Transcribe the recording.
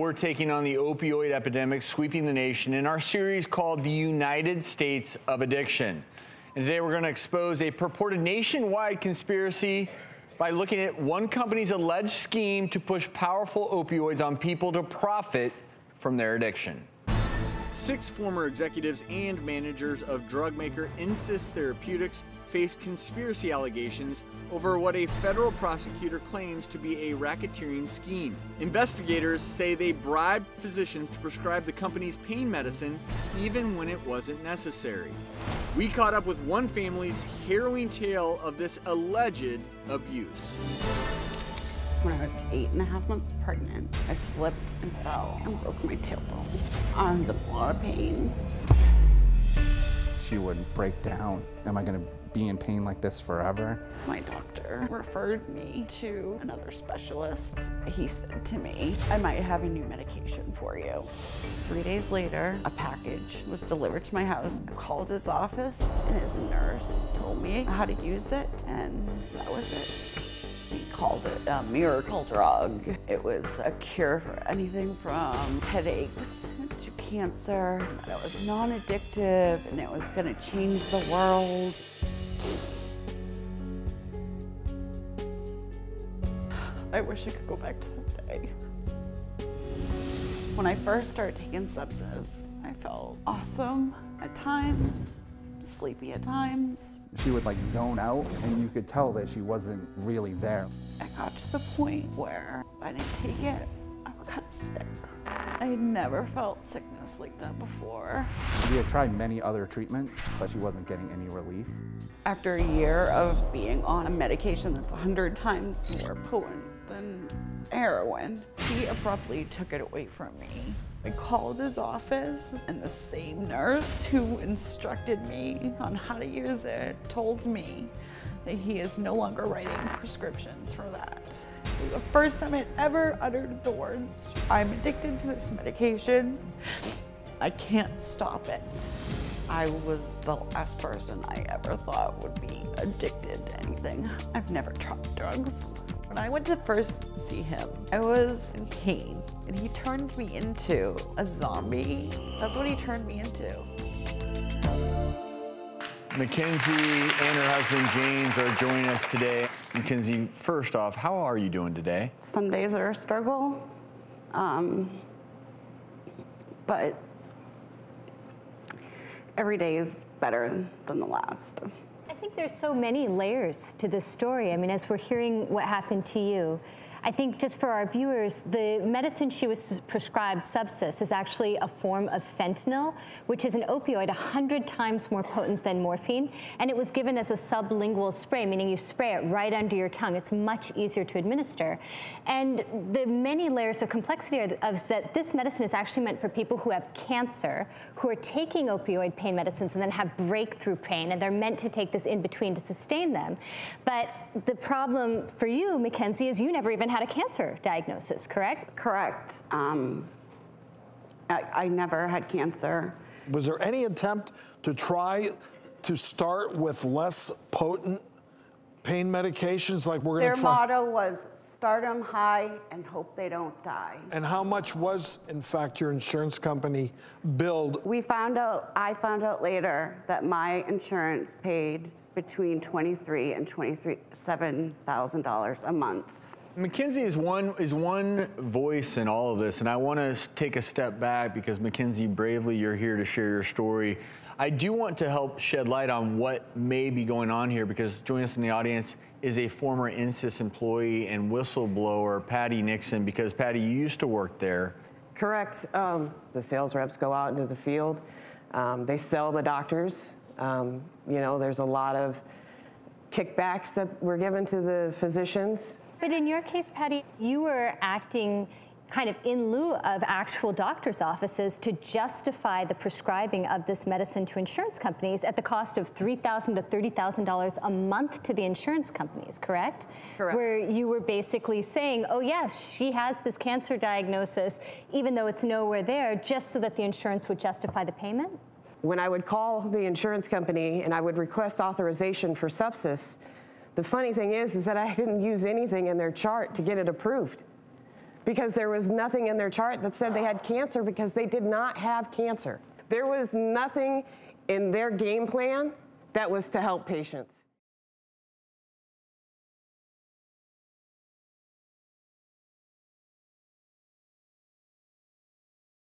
We're taking on the opioid epidemic sweeping the nation in our series called The United States of Addiction. And today we're going to expose a purported nationwide conspiracy by looking at one company's alleged scheme to push powerful opioids on people to profit from their addiction. 6 former executives and managers of drug maker Insys Therapeutics face conspiracy allegations over what a federal prosecutor claims to be a racketeering scheme. Investigators say they bribed physicians to prescribe the company's pain medicine even when it wasn't necessary. We caught up with one family's harrowing tale of this alleged abuse. When I was 8.5 months pregnant, I slipped and fell and broke my tailbone. I was in a lot of pain. She would break down. Am I going to be in pain like this forever? My doctor referred me to another specialist. He said to me, I might have a new medication for you. 3 days later, a package was delivered to my house. I called his office and his nurse told me how to use it, and that was it. He called it a miracle drug. It was a cure for anything from headaches to cancer. It was non-addictive and it was gonna change the world. I wish I could go back to that day. When I first started taking SUBSYS, I felt awesome at times, sleepy at times. She would like zone out and you could tell that she wasn't really there. I got to the point where if I didn't take it, I got sick. I had never felt sickness like that before. We had tried many other treatments, but she wasn't getting any relief. After a year of being on a medication that's 100 times more potent than heroin, he abruptly took it away from me. I called his office, and the same nurse who instructed me on how to use it told me that he is no longer writing prescriptions for that. It was the first time I'd ever uttered the words, I'm addicted to this medication. I can't stop it. I was the last person I ever thought would be addicted to anything. I've never tried drugs. When I went to first see him, I was in pain, and he turned me into a zombie. That's what he turned me into. Mackenzie and her husband James are joining us today. Mackenzie, first off, how are you doing today? Some days are a struggle, but every day is better than the last. I think there's so many layers to this story. I mean, as we're hearing what happened to you, I think just for our viewers, the medicine she was prescribed, SUBSYS, is actually a form of fentanyl, which is an opioid 100 times more potent than morphine. And it was given as a sublingual spray, meaning you spray it right under your tongue. It's much easier to administer. And the many layers of complexity are that this medicine is actually meant for people who have cancer, who are taking opioid pain medicines and then have breakthrough pain, and they're meant to take this in between to sustain them. But the problem for you, Mackenzie, is you never even had a cancer diagnosis, correct? Correct. I never had cancer. Was there any attempt to try to start with less potent pain medications like we're going to try? Their motto was start them high and hope they don't die. And how much was, in fact, your insurance company billed? I found out later that my insurance paid between $23,000 and $27,000 a month. Mackenzie is one voice in all of this, and I want to take a step back because, Mackenzie, bravely, you're here to share your story. I do want to help shed light on what may be going on here, because joining us in the audience is a former Insys employee and whistleblower, Patty Nixon, because, Patty, you used to work there. Correct. The sales reps go out into the field. They sell the doctors. You know, there's a lot of kickbacks that were given to the physicians. But in your case, Patty, you were acting kind of in lieu of actual doctors' offices to justify the prescribing of this medicine to insurance companies at the cost of $3,000 to $30,000 a month to the insurance companies, correct? Correct. Where you were basically saying, oh yes, she has this cancer diagnosis, even though it's nowhere there, just so that the insurance would justify the payment? When I would call the insurance company and I would request authorization for SUBSYS, the funny thing is that I didn't use anything in their chart to get it approved. because there was nothing in their chart that said they had cancer, because they did not have cancer. There was nothing in their game plan that was to help patients.